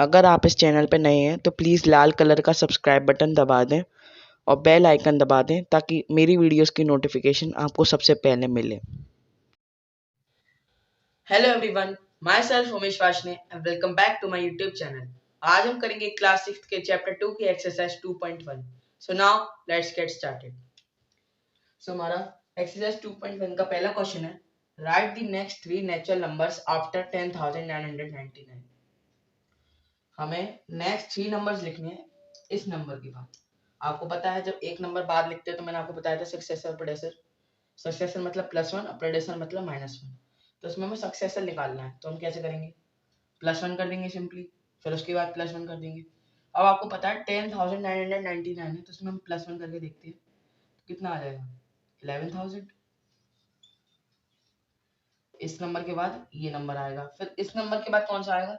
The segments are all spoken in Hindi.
अगर आप इस चैनल पर नए हैं तो प्लीज़ लाल कलर का सब्सक्राइब बटन दबा दें और बेल आइकन दबा दें ताकि मेरी वीडियोस की नोटिफिकेशन आपको सबसे पहले मिले। Hello everyone, myself Umesh Washne and welcome back to my YouTube channel. आज हम करेंगे क्लास 6 के चैप्टर 2 की exercise 2.1। So now let's get started. So हमारा एक्सरसाइज 2.1 का पहला क्वेश्चन है, write the next 3 natural numbers after 10,999। हमें नेक्स्ट 3 नंबर्स लिखने हैं इस नंबर के बाद। आपको पता है जब एक नंबर बाद लिखते हैं तो मैंने आपको बताया था सक्सेसर और प्रेडेसर। सक्सेसर मतलब +1 और प्रेडेसर मतलब -1। तो इसमें हमें सक्सेसर निकालना है, तो हम कैसे करेंगे? +1 कर देंगे सिंपली, फिर उसके बाद +1 कर देंगे। अब आपको पता है 10,999 है, तो इसमें हम +1 करके देखते हैं कितना आ जाएगा, 11,000। इस नंबर के बाद ये नंबर आएगा, फिर इस नंबर के बाद कौन सा आएगा,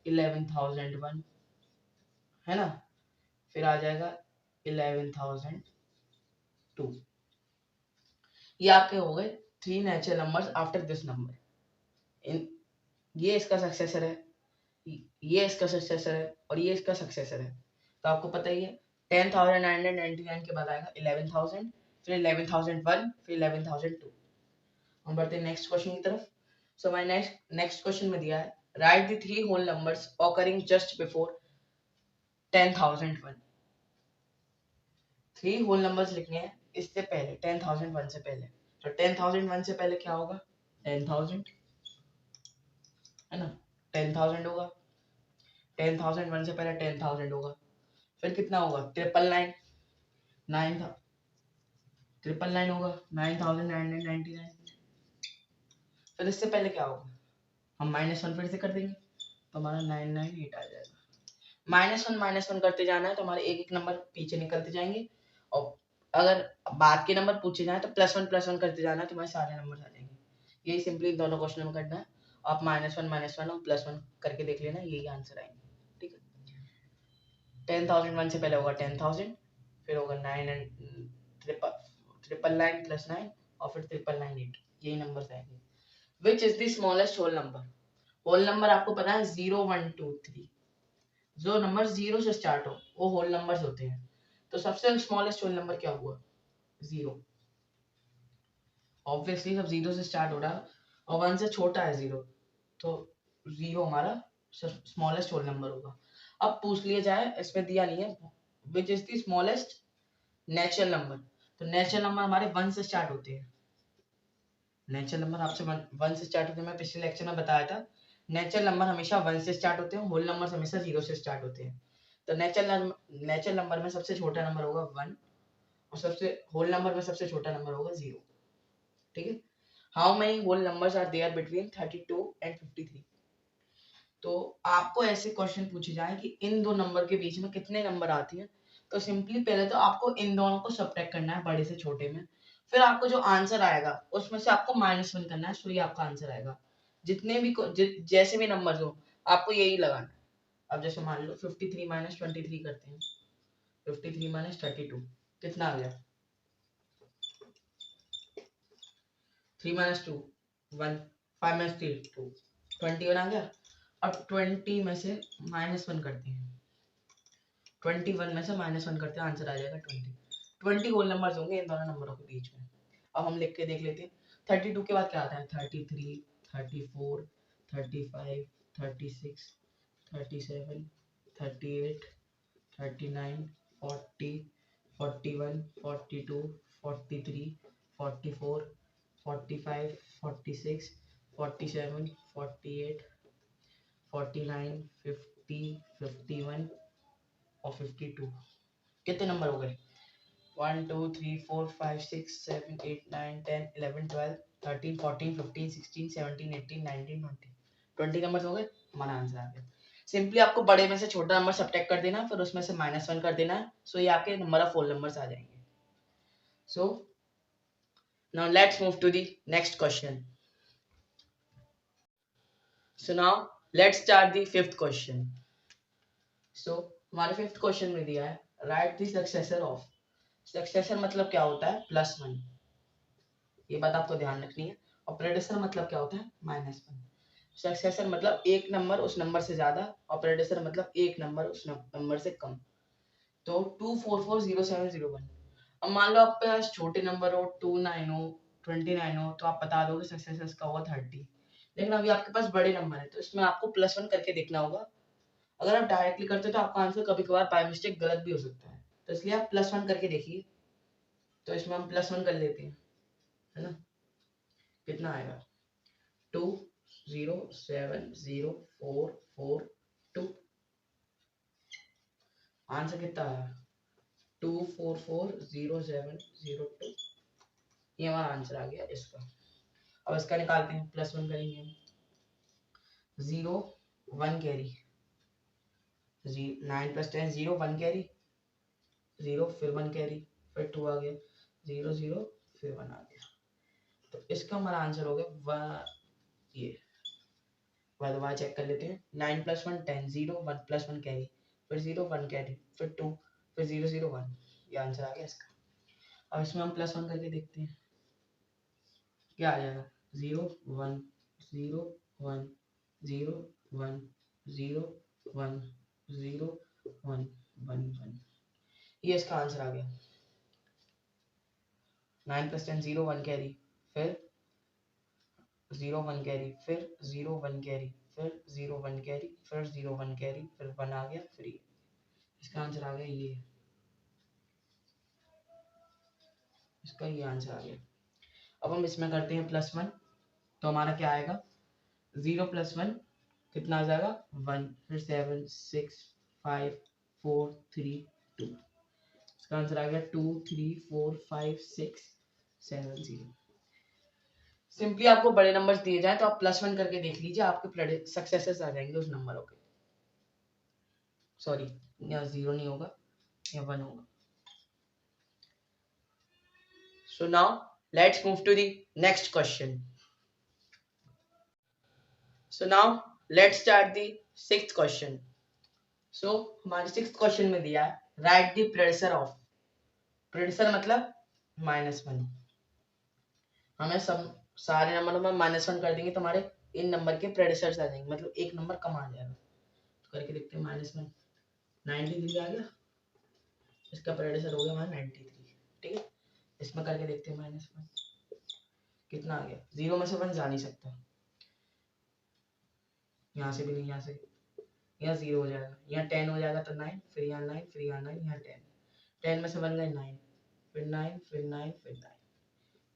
11,001, है ना। फिर आ जाएगा 11,002। ये आपके हो गए 3 natural numbers after this number. इन ये इसका सक्सेसर है, ये इसका सक्सेसर है और ये इसका सक्सेसर है। तो आपको पता ही है 10,999 के बाद आएगा 11,000, फिर 11,001, फिर 11,002। हम बढ़ते हैं नेक्स्ट क्वेश्चन की तरफ। सो माय नेक्स्ट क्वेश्चन में दिया है, write the 3 whole numbers occurring just before 10,001। 3 whole numbers लिखने हैं इससे पहले 10,001 से पहले। तो 10,001 से पहले क्या होगा, 10,000, है ना। 10,000 होगा, 10,001 से पहले 10,000 होगा, फिर कितना होगा, 999, 999 होगा, 9,999। फिर इससे पहले क्या होगा, हम -1 फिर से कर देंगे तो हमारा 998 आ जाएगा। -1 करते जाना है तो हमारे एक एक नंबर पीछे निकलते जाएंगे, और अगर बाद के नंबर पूछे जाए तो +1 करते जाना है तो हमारे सारे नंबर आ जाएंगे। यही सिंपली इन दोनों क्वेश्चन में करना है। आप -1 और +1 करके देख लेना, यही आंसर आएंगे। ठीक है, 10,001 से पहले होगा 10,000, फिर होगा 999 +9 और फिर 998। यही नंबर आएंगे। Which is the smallest whole number. Whole number आपको पता है 0 1 2 3। जो नंबर 0 से स्टार्ट हो वो होल नंबर्स होते हैं। तो सबसे स्मॉलेस्ट होल नंबर क्या हुआ, 0। ऑब्वियसली जब 0 से स्टार्ट हो रहा और 1 से छोटा है 0, तो 0 हमारा स्मॉलेस्ट होल नंबर होगा। अब पूछ लिया जाए, इसमें दिया नहीं है, विच is the smallest natural number. तो नेचुरल नंबर हमारे 1 से स्टार्ट होते हैं। नेचुरल नंबर आपसे 1 से स्टार्ट होते हैं, मैं पिछले लेक्चर में बताया था। नेचुरल नंबर हमेशा 1 से स्टार्ट होते हैं, होल नंबर हमेशा 0 से स्टार्ट होते हैं। तो नेचुरल नंबर में सबसे छोटा नंबर होगा 1 और सबसे होल नंबर में सबसे छोटा नंबर होगा 0। ठीक है, how many whole numbers are there between 32 and 53। तो आपको ऐसे क्वेश्चन पूछे जाए कि इन दो नंबर के बीच में कितने नंबर आती है, तो सिंपली पहले तो आपको इन दोनों को सबट्रैक्ट करना है बड़े से छोटे में, फिर आपको जो आंसर आएगा उसमें से आपको -1 करना है, सो ये आपका आंसर आएगा। जितने भी जैसे भी नंबर हो आपको यही लगाना है। अब जैसे मान लो 53 - 23 करते हैं, 53 - 32 कितना आ गया, 3 - 2 1, 5 - 3 2, 21 आ गया। अब 20 में से -1 करते हैं, 21 में से -1 करते हैं, आंसर आ जाएगा 20 होल नंबर्स होंगे इन दोनों नंबरों के बीच में। अब हम लिख के देख लेते हैं, 32 के बाद क्या आता है, 33 34 35 36 37 38 39 40 41 42 43 44 45 46 47 48 49 50 51 और 52। कितने नंबर हो गए, 1 2 3 4 5 6 7 8 9 10 11 12 13 14 15 16 17 18 19 20। 20 नंबर हो गए, हमारा आंसर आ गया। सिंपली आपको बड़े में से छोटा नंबर सब्ट्रैक्ट कर देना, फिर उसमें से -1 कर देना है, सो ये आपके नंबर ऑफ होल नंबर्स आ जाएंगे। So now let's move to the next question. So now let's start the fifth question. So हमारे फिफ्थ क्वेश्चन में दिया है, write the successor of. Successor मतलब क्या होता है, +1, ये बात आपको ध्यान रखनी है। और प्रेडेसर मतलब क्या होता है, -1। सक्सेसर मतलब एक नंबर उस नंबर से ज्यादा, और प्रेडेसर मतलब एक नंबर उस नंबर से कम। तो 2440701। अब मान लो आपके पास छोटे नंबर हो 29 हो 29 हो तो आप बता दोगे सक्सेसर का होगा 30। लेकिन अभी आपके पास बड़े नंबर है तो इसमें आपको +1 करके देखना होगा। अगर आप डायरेक्टली करते हो तो आपका आंसर कभी कभार बाय मिस्टेक गलत भी हो सकता है, तो इसलिए आप +1 करके देखिए। तो इसमें हम +1 कर लेते हैं, है ना। कितना आएगा 2070442। आंसर कितना आया 2440702। ये हमारा आंसर आ गया इसका। अब इसका निकालते हैं, +1 करेंगे हम। 0 1 कैरी, 9 + 10 0 1 कैरी 0 फिर 1 कैरी फिर 2 आ गया 0 0 फिर 1 आ गया। तो इसका हमारा आंसर हो गया ये वाई चेक कर लेते हैं। 9 + 1 10 0 1 + 1 कैरी फिर 0 1 कैरी फिर 2 फिर 0 0 1। ये आंसर आ गया इसका। अब इसमें हम +1 करके देखते हैं क्या आ जाएगा 0 1 0 1 0 1 0 1 0 1 1 1। ये इसका आंसर आ गया। 9 + 10 0 1 कैरी फिर 0 1 कैरी फिर 0 1 कैरी फिर 0 1 कैरी फिर 0 1 कैरी फिर 1 आ गया फिर ये। इसका आंसर आ गया ये, इसका ये आंसर आ गया। अब हम इसमें करते हैं +1 तो हमारा क्या आएगा 0 + 1 कितना आ जाएगा 1 फिर 7 6 5 4 3 2। इसका आंसर आ गया 2 3 4 5 6 7 0। सिंपली आपको बड़े नंबर्स दिए जाए तो आप +1 करके देख लीजिए, आपके सक्सेसेस आ जाएंगे उस नंबरों के। सॉरी यहाँ 0 नहीं होगा, यहाँ 1 होगा। So now let's move to the next question. So now let's start the 6th question. So हमारे 6th क्वेश्चन में दिया है राइट द प्रेडिसर ऑफ। प्रेडिसर मतलब -1। हमें सब सारे नंबरों में -1 कर देंगे तो हमारे इन नंबर के प्रेडिसर्स आ जाएंगे, मतलब एक नंबर कम आ जाएगा। तो करके देखते हैं -1 93 आ गया, इसका प्रेडिसर हो गया हमारा 93। ठीक है, इसमें करके देखते हैं -1 कितना आ गया। 0 में से 1 जा नहीं सकता, यहाँ से भी नहीं, यहाँ से यहाँ 0 हो जाएगा, यहाँ 10 हो जाएगा तो 9 फिर यहाँ 9 फिर यहाँ 9 यहाँ 10। 10 में से 1 गए 9 फिर 9 फिर 9 फिर 9।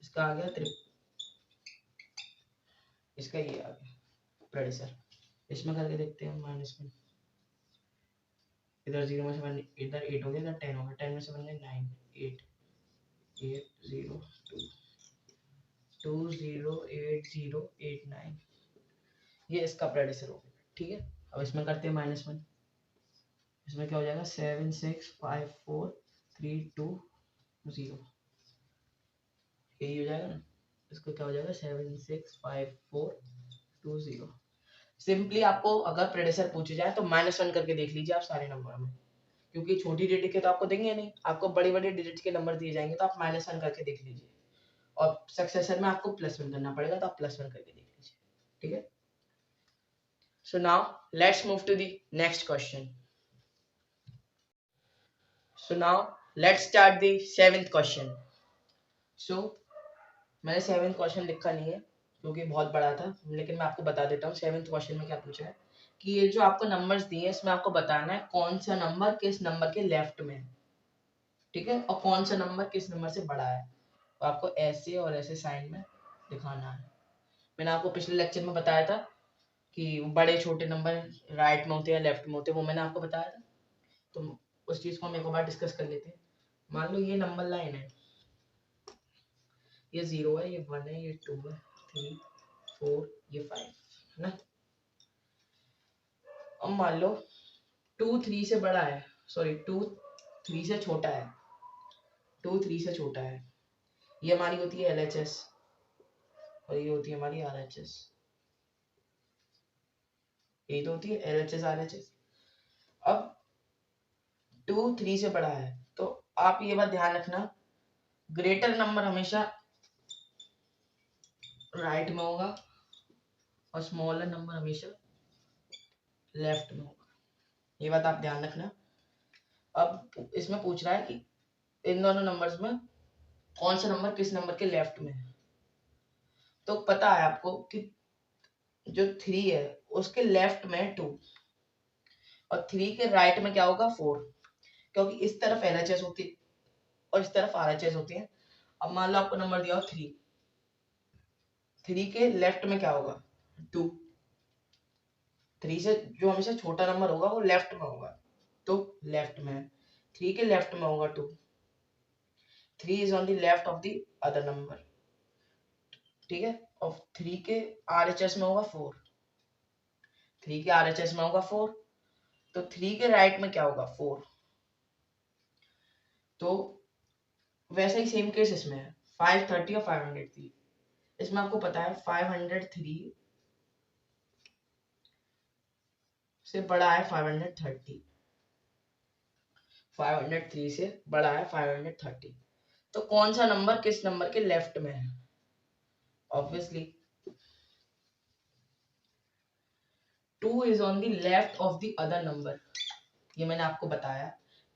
इसका आ गया इसका ये आ गया प्रेडिसर। इसमें करके देखते हैं -1। इधर 0 में से 1 इधर 8 हो गया, इधर 10 हो गया, 10 में से 1 गए 9 8 8 0 2 2 0 8 0 8 9। ये इसका प्रेडिसर हो गया। ठीक है, अब इसमें करते हैं -1। इसमें क्या हो जाएगा 7 6 5 4 3 2 0। यही हो जाएगा ना, इसको क्या हो जाएगा 7 6 5 4 2 0। सिंपली आपको अगर प्रेडिसर पूछे जाए तो -1 करके देख लीजिए आप सारे नंबरों में, क्योंकि छोटी डिजिट के तो आपको देंगे नहीं, आपको बड़ी बड़ी डिजिट के नंबर दिए जाएंगे तो आप -1 करके देख लीजिए। और सक्सेसर में आपको +1 करना पड़ेगा तो आप +1 करके देख लीजिए। ठीक है, so now let's move to the next question. So now let's start the 7th question. So मैंने 7th क्वेश्चन लिखा नहीं है क्योंकि बहुत बड़ा था, लेकिन मैं आपको बता देता हूँ 7th क्वेश्चन में क्या पूछा है कि ये जो आपको नंबर्स दिए हैं इसमें आपको बताना है कौन सा नंबर किस नंबर के लेफ्ट में है। ठीक है, और कौन सा नंबर किस नंबर से बड़ा है, तो आपको ऐसे और ऐसे साइन में दिखाना है। मैंने आपको पिछले लेक्चर में बताया था कि बड़े छोटे नंबर राइट में होते हैं लेफ्ट में होते हैं, वो मैंने आपको बताया था। तो उस चीज को हम एक बार डिस्कस कर लेते हैं। मान लो ये नंबर लाइन है, ये 0 है, ये 1 है, ये 2 है, 3 4 ये 5 है ना। अब मान लो 2 3 से बड़ा है, सॉरी 2 3 से छोटा है, 2 3 से छोटा है। ये हमारी होती है LHS और ये होती है हमारी RHS। ये तो होती है LHS RHS। अब 2 3 से बड़ा है तो आप ये बात ध्यान रखना, ग्रेटर नंबर हमेशा राइट में होगा और स्मॉलर नंबर हमेशा लेफ्ट में होगा। ये बात आप ध्यान रखना। अब इसमें पूछ रहा है कि इन दोनों नंबर्स में कौन सा नंबर किस नंबर के लेफ्ट में है। तो पता है आपको कि जो 3 है उसके लेफ्ट में 2 और 3 के राइट में क्या होगा 4, क्योंकि इस तरफ LHS होती है और इस तरफ RHS होती है। अब मान लो आपको नंबर दिया हो 3, 3 के लेफ्ट में क्या होगा 2, 3 से जो हमेशा छोटा नंबर होगा वो लेफ्ट में होगा, तो लेफ्ट में 3 के लेफ्ट में होगा 2, 3 is on the left of the other number, ठीक है। और 3 के RHS में होगा 4, 3 के RHS में होगा 4, तो 3 के राइट में क्या होगा 4। तो वैसे ही सेम केस इसमें है 530 और 503। इसमें आपको पता है 503 से बड़ा है 530, 503 से बड़ा है 530। तो कौन सा नंबर किस नंबर के लेफ्ट में है? Obviously 2 is on the left of the other number. ये मैंने आपको बताया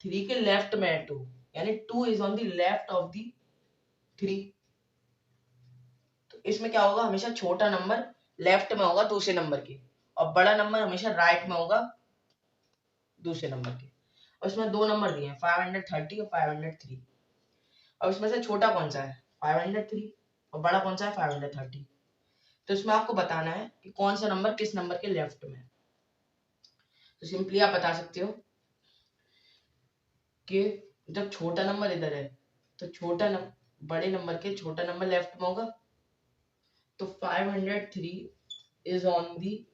3 के लेफ्ट में है 2, यानी 2 is on the left of the 3। तो इसमें क्या होगा, हमेशा छोटा नंबर लेफ्ट में होगा दूसरे नंबर के, और बड़ा नंबर हमेशा राइट में होगा दूसरे नंबर के। और इसमें दो नंबर दिए हैं 530 और 503। और इसमें से छोटा कौन सा है 503 और बड़ा कौन सा है 530। तो इसमें आपको बताना है कि कौन सा नंबर किस नंबर के लेफ्ट में है। तो सिंपली आप बता सकते हो कि जब छोटा नंबर इधर है तो बड़े नंबर के छोटा नंबर लेफ्ट में होगा, तो 503 is on the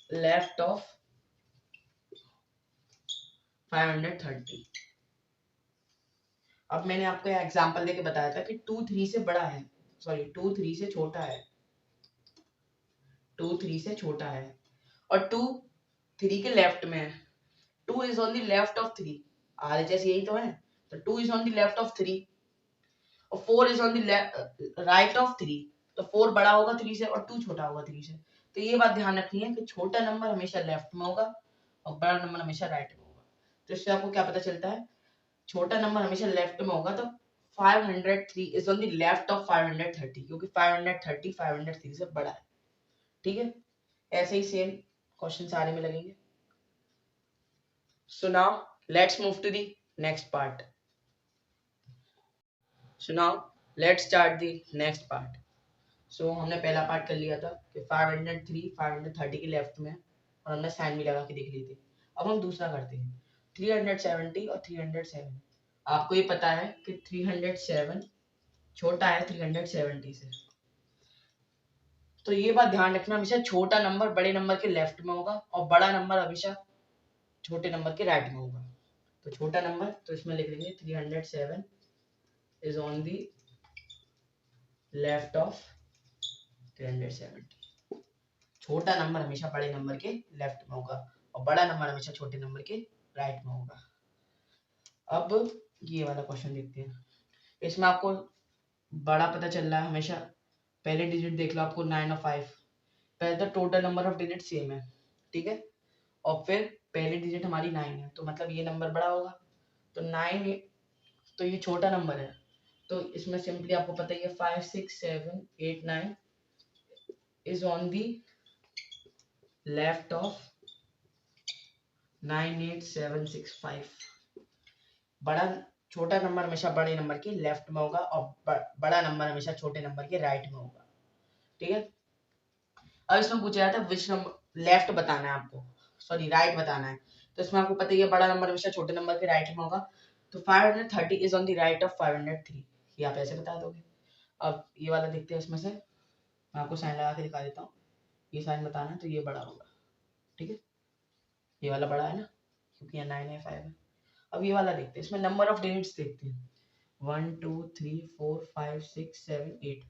left of 530। अब मैंने आपको एग्जांपल देके बताया था कि 2 3 से बड़ा है, सॉरी 2 3 से छोटा है, 2 3 से छोटा है और 2 3 के लेफ्ट में है। 2 is on the left of 3, RHS यही तो है, तो 2 is on the left of 3 और 4 is on the right of 3। तो 4 बड़ा होगा 3 से और 2 छोटा होगा 3 से। तो ये बात ध्यान रखनी है कि छोटा नंबर हमेशा लेफ्ट में होगा और बड़ा नंबर हमेशा राइट में होगा। तो इससे आपको क्या पता चलता है, छोटा नंबर हमेशा लेफ्ट में होगा, तो 503 is on the left of 530, क्योंकि 530 503 से बड़ा है, ठीक है। ऐसे ही सेम क्वेश्चन सारे में लगेंगे। So now let's move to the next part. So now let's start the next part. So हमने पहला पार्ट कर लिया था कि 503 530 के लेफ्ट में और हमने साइन भी लगा के देख ली थी। अब हम दूसरा करते हैं 370 और 307। आपको ये पता है कि 307 छोटा है 370 से। तो ये बात ध्यान रखना, हमेशा छोटा नंबर बड़े नंबर के लेफ्ट में होगा और बड़ा नंबर हमेशा छोटे नंबर के राइट में होगा। तो छोटा नंबर तो इसमें लिख लेंगे 307 is on the left of 370। छोटा नंबर हमेशा बड़े नंबर के लेफ्ट में होगा और बड़ा नंबर हमेशा छोटे नंबर के राइट में होगा। अब ये वाला क्वेश्चन देखते हैं। इसमें आपको बड़ा पता चल रहा है हमेशा, पहले डिजिट देख लो आपको 9 और 5, पहले तो total number of digit same है, ठीक है। और फिर पहली डिजिट हमारी 9 है, तो मतलब ये नंबर बड़ा होगा। तो 9, तो ये छोटा नंबर है, तो इसमें सिंपली आपको पता ही है 5 6 7 8 9 is on the left of 98765। बड़ा छोटा नंबर हमेशा बड़े नंबर के लेफ्ट में होगा और बड़ा नंबर हमेशा छोटे नंबर के राइट में होगा, ठीक है। अब इसमें पूछा जाता है विच नंबर लेफ्ट बताना है आपको, सॉरी राइट बताना है। तो इसमें आपको पता ही है बड़ा नंबर हमेशा छोटे नंबर के राइट में होगा, तो 530 is on the right of 503, ये आप ऐसे बता दोगे। अब ये वाला देखते हैं, इसमें से मैं आपको साइन लगा के दिखा देता हूँ। ये साइन बताना है तो ये बड़ा होगा, ठीक है। ये वाला बड़ा है ना, क्योंकि यहाँ 9 है 5 है। अब ये वाला देखते हैं, इसमें नंबर ऑफ डिजिट्स देखते हैं 1 2 3 4 5 6 7 8,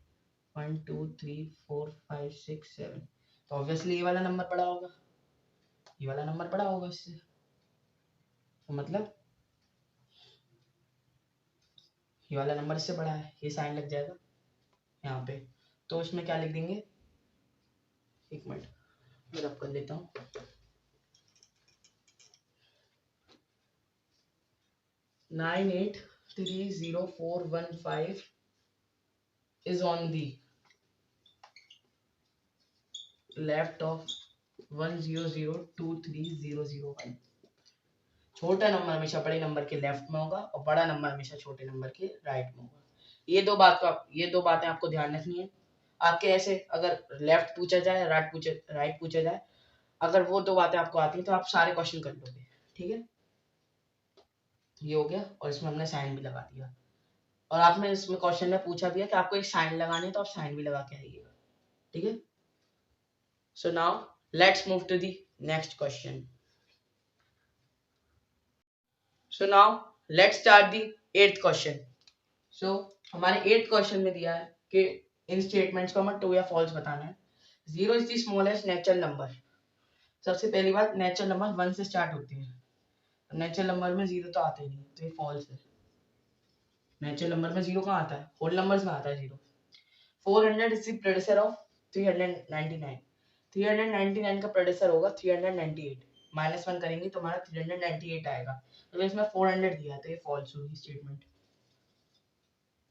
1 2 3 4 5 6 7। तो ऑब्वियसली ये वाला नंबर बड़ा होगा, ये वाला नंबर बड़ा होगा इससे, तो मतलब ये वाला नंबर इससे बड़ा है, ये साइन लग जाएगा यहाँ पे। तो इसमें क्या लिख देंगे एक मिनट मैं रब कर लेता हूँ। Nine 830,415 is on the left of 100,23,001। छोटा नंबर हमेशा बड़े नंबर के लेफ्ट में होगा और बड़ा नंबर हमेशा छोटे नंबर के राइट में होगा। ये दो बातें आपको ध्यान रखनी है। आपके ऐसे अगर लेफ्ट पूछा जाए राइट पूछा जाए, अगर वो दो बातें आपको आती हैं तो आप सारे क्वेश्चन कर लोगे। ठीक है, ये हो गया और इसमें हमने साइन भी लगा दिया। और आपने इसमें क्वेश्चन में पूछा भी है कि आपको एक साइन लगानी है तो आप साइन भी लगा के आइएगा। ठीक है, so now let's move to the next question. So now let's start the 8th question. So हमारे 8th क्वेश्चन में दिया है कि इन स्टेटमेंट्स को हमें ट्रू या फॉल्स बताना है। 0 is the smallest natural number. सबसे पहली बात, नेचुरल नंबर 1 से स्टार्ट होती है। नेचुरल नंबर में 0 तो आते ही नहीं, तो ये फॉल्स है। नेचुरल नंबर में 0 कहाँ आता है? होल नंबर्स में आता है 0। 400 इज द प्रेडिसर ऑफ 399। 399 का प्रेडिसर होगा 398। -1 करेंगे तो हमारा 398 आएगा। तो इसमें 400 दिया है तो ये फॉल्स होगी स्टेटमेंट।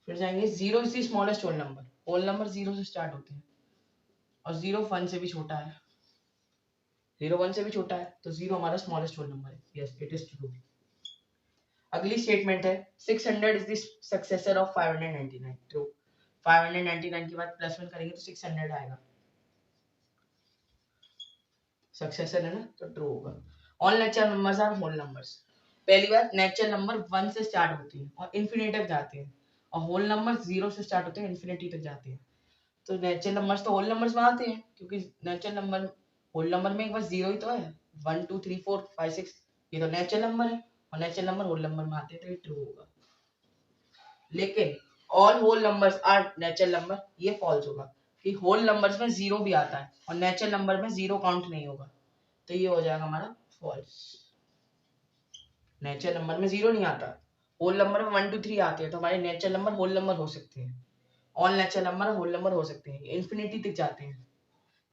फिर जाएंगे 0 is the smallest whole number. Whole number 0 से स्टार्ट होते हैं और 0 1 से भी छोटा है। 0 1 से भी छोटा है तो 0 हमारा स्मॉलेस्ट होल नंबर है। Yes, it is true. अगली स्टेटमेंट है 600 is the successor of 599। True. 599 के बाद +1 करेंगे तो 600 आएगा। सक्सेसर है ना, तो ट्रू होगा। All natural numbers are whole numbers. पहली बात, नेचुरल नंबर 1 से स्टार्ट होती है और इन्फिनिटी तक जाते हैं, और होल नंबर 0 से स्टार्ट होते हैं इन्फिनिटी तक जाते हैं। तो नेचुरल नंबर्स तो होल नंबर्स में आते हैं, क्योंकि नेचुरल नंबर होल नंबर में एक बस 0 ही तो है। 1 2 3 4 5 6 ये तो नेचुरल नंबर है, और नेचुरल नंबर होल नंबर में आते हैं, तो ये ट्रू होगा। लेकिन all whole numbers are natural number, ये फॉल्स होगा कि होल नंबर्स में 0 भी आता है और नेचुरल नंबर में 0 काउंट नहीं होगा, तो ये हो जाएगा हमारा फॉल्स। नेचुरल नंबर में 0 नहीं आता, होल नंबर में 1 2 3 आते हैं, तो हमारे नेचुरल नंबर होल नंबर हो सकते हैं। All natural number whole number हो सकते हैं, इन्फिनिटी तक जाते हैं,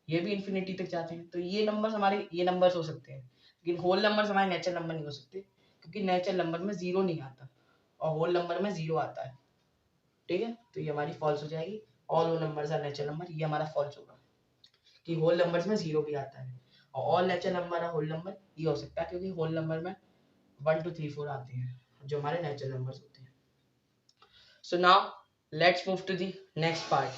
ये भी इन्फिनिटी तक जाते हैं, तो ये नंबर्स हमारे ये नंबर्स हो सकते हैं। लेकिन होल नंबर्स हमारे नेचुरल नंबर नहीं हो सकते, क्योंकि नेचुरल नंबर में 0 नहीं आता और होल नंबर में 0 आता है। ठीक है, तो ये हमारी फॉल्स हो जाएगी। All whole numbers are natural number, ये हमारा फॉल्स होगा कि होल नंबर्स में 0 भी आता है। और ऑल नेचुरल नंबर है होल नंबर, ये हो सकता है, क्योंकि होल नंबर में 1 2 3 4 आते हैं जो हमारे नेचुरल नंबर्स होते हैं। So now let's move to the next part.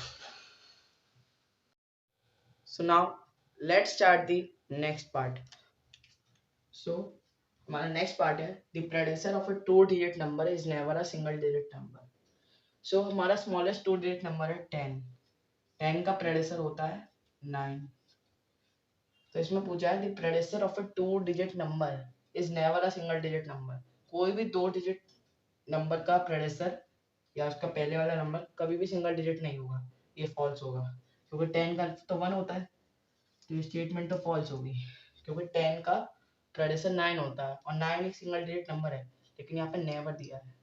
So now let's start the next part. So हमारा नेक्स्ट पार्ट है the predecessor of a 2 digit number is never a single digit number. So हमारा स्मॉलेस्ट 2 डिजिट नंबर है 10। 10 का प्रेडिसर होता है 9। तो इसमें पूछा है the predecessor of a 2 digit number is never a single digit number. कोई भी 2 डिजिट नंबर का प्रेडिसर या उसका पहले वाला नंबर कभी भी सिंगल डिजिट नहीं होगा, ये फॉल्स होगा, क्योंकि 10 का तो 1 होता है, तो ये स्टेटमेंट तो फॉल्स होगी, क्योंकि 10 का प्रेडिसर 9 होता है और 9 एक सिंगल डिजिट नंबर है, लेकिन यहाँ पे नेवर दिया है,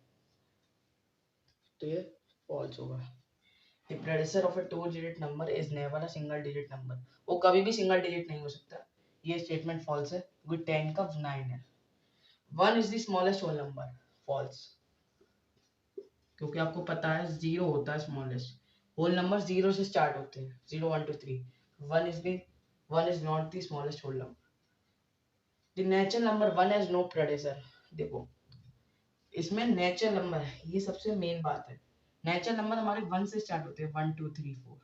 तो ये फॉल्स होगा। The predecessor of a 2 digit number is never a single digit number। वो कभी भी सिंगल डिजिट नहीं हो सकता, ये स्टेटमेंट फॉल्स है, क्योंकि 10 का 9 है। 1 is the smallest whole number, false, क्योंकि आपको पता है 0 होता है स्मॉलेस्ट। होल नंबर 0 से स्टार्ट होते हैं, 0 1 2 3। 1 is not the smallest whole number। The natural number 1 has no predecessor। देखो इसमें नेचुरल नंबर है, ये सबसे मेन बात है। नेचुरल नंबर हमारे 1 से स्टार्ट होते हैं, 1 2 3 4।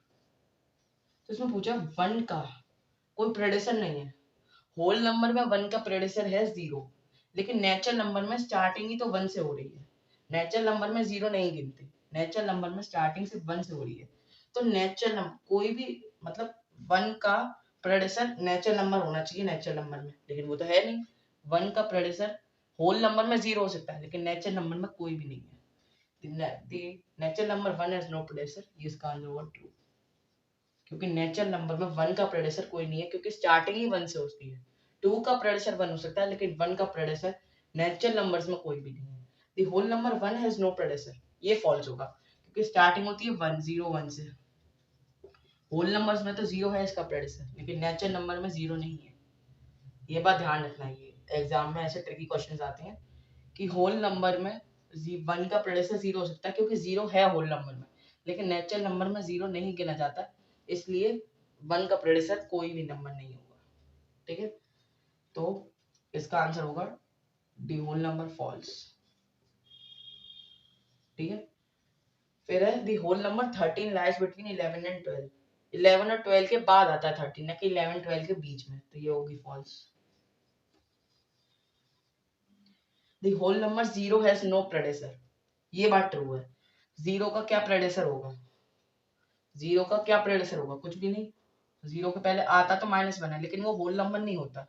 तो इसमें पूछा 1 का कोई प्रेडिसर नहीं है। होल नंबर में 1 का प्रेडिसर है 0, लेकिन नेचुरल नंबर में स्टार्टिंग ही तो 1 से हो रही है। नेचुरल नंबर में 0 नहीं गिनते, नेचुरल नंबर में स्टार्टिंग सिर्फ 1 से हो रही है। तो नेचुरल नंबर कोई भी मतलब 1 का प्रेडिसर नेचुरल नंबर होना चाहिए नेचुरल नंबर में, लेकिन वो तो है नहीं। 1 का प्रेडिसर होल नंबर में 0 हो सकता है, लेकिन नेचुरल नंबर में कोई भी नहीं है। Natural number 1 has no predecessor, ये इसका आंसर होगा ट्रू, क्योंकि नेचुरल नंबर में 1 का प्रेडिसर कोई नहीं है, क्योंकि स्टार्टिंग ही 1 से होती है। 2 का प्रेडिसर 1 हो सकता है, लेकिन 1 का प्रेडिसर नेचुरल नंबर्स में कोई भी नहीं है। The whole number 1 has no predecessor, ये फॉल्स होगा, क्योंकि स्टार्टिंग होती है 1 0 1 से। होल नंबर्स में तो जीरो है इसका प्रेडिसर, लेकिन नेचुरल नंबर में जीरो नहीं है। ये बात ध्यान रखना है, ये एग्जाम में ऐसे ट्रिकी क्वेश्चंस आते हैं कि होल नंबर में वन का प्रेडिसर जीरो हो सकता है क्योंकि जीरो है होल नंबर में, लेकिन नेचुरल नंबर में जीरो नहीं गिना जाता, इसलिए वन का प्रेडिसर कोई भी नंबर नहीं होगा। ठीक है, तो इसका आंसर होगा डी होल नंबर फॉल्स। ठीक है, फिर है the whole number 13 lies between 11 and 12। 11 और 12 के बाद आता है 13, ना कि 11 12 के बीच में, तो ये होगी false. The whole number 0 has no predecessor, ये बात ट्रू है। जीरो का क्या प्रेडेसर होगा? जीरो का क्या प्रेडेसर होगा? कुछ भी नहीं। जीरो के पहले आता तो -1 है, लेकिन वो होल नंबर नहीं होता।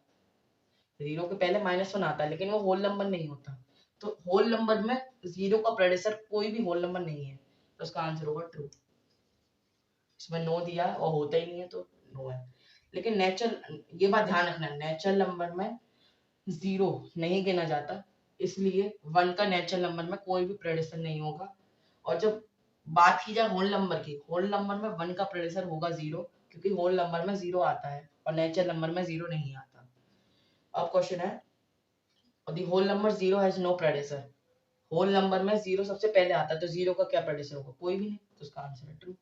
जीरो के पहले -1 आता है, लेकिन वो होल नंबर नहीं होता। तो होल नंबर में जीरो का प्रेडेसर कोई भी होल नंबर नहीं है, तो उसका आंसर होगा ट्रू। इसमें नो दिया है और होता ही नहीं है तो नो है। लेकिन नेचुरल, ये बात ध्यान रखना, नेचुरल नंबर में जीरो नहीं गिना जाता, इसलिए वन का नेचुरल नंबर में कोई भी प्रेडिसर नहीं होगा। और जब बात की जाए होल नंबर की, होल नंबर में वन का प्रेडिसर होगा जीरो, क्योंकि होल नंबर में जीरो आता है और नेचुरल नंबर में जीरो नहीं आता। अब क्वेश्चन है, the whole number zero has no predecessor. Whole number में जीरो सबसे पहले आता है, तो जीरो का क्या प्रेडिसर होगा? कोई भी नहीं, तो उसका आंसर है true.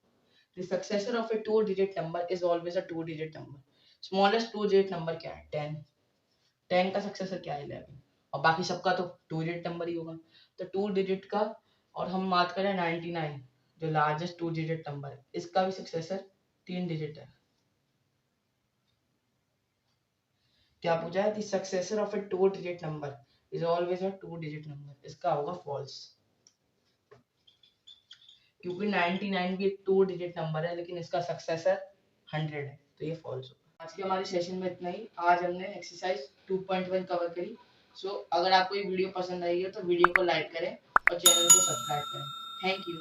The successor of a two-digit number is always a two-digit number. Smallest two-digit number क्या है? 10. 10 का सक्सेसर क्या है? 11. और बाकी सबका तो टू डिजिट नंबर ही होगा। तो टू डिजिट का, और हम बात करें 99 जो लार्जेस्ट टू डिजिट नंबर है, इसका भी सक्सेसर 3 डिजिट है। क्या पूछा है? The successor of A two digit number is always a two digit number, इसका होगा फॉल्स, क्योंकि 99 भी एक टू डिजिट नंबर है, लेकिन इसका सक्सेसर 100 है, तो ये फॉल्स होगा। आज के हमारे सेशन में इतना ही। आज हमने एक्सरसाइज 2.1 कवर करी। सो अगर आपको ये वीडियो पसंद आई है तो वीडियो को लाइक करें और चैनल को सब्सक्राइब करें। Thank you.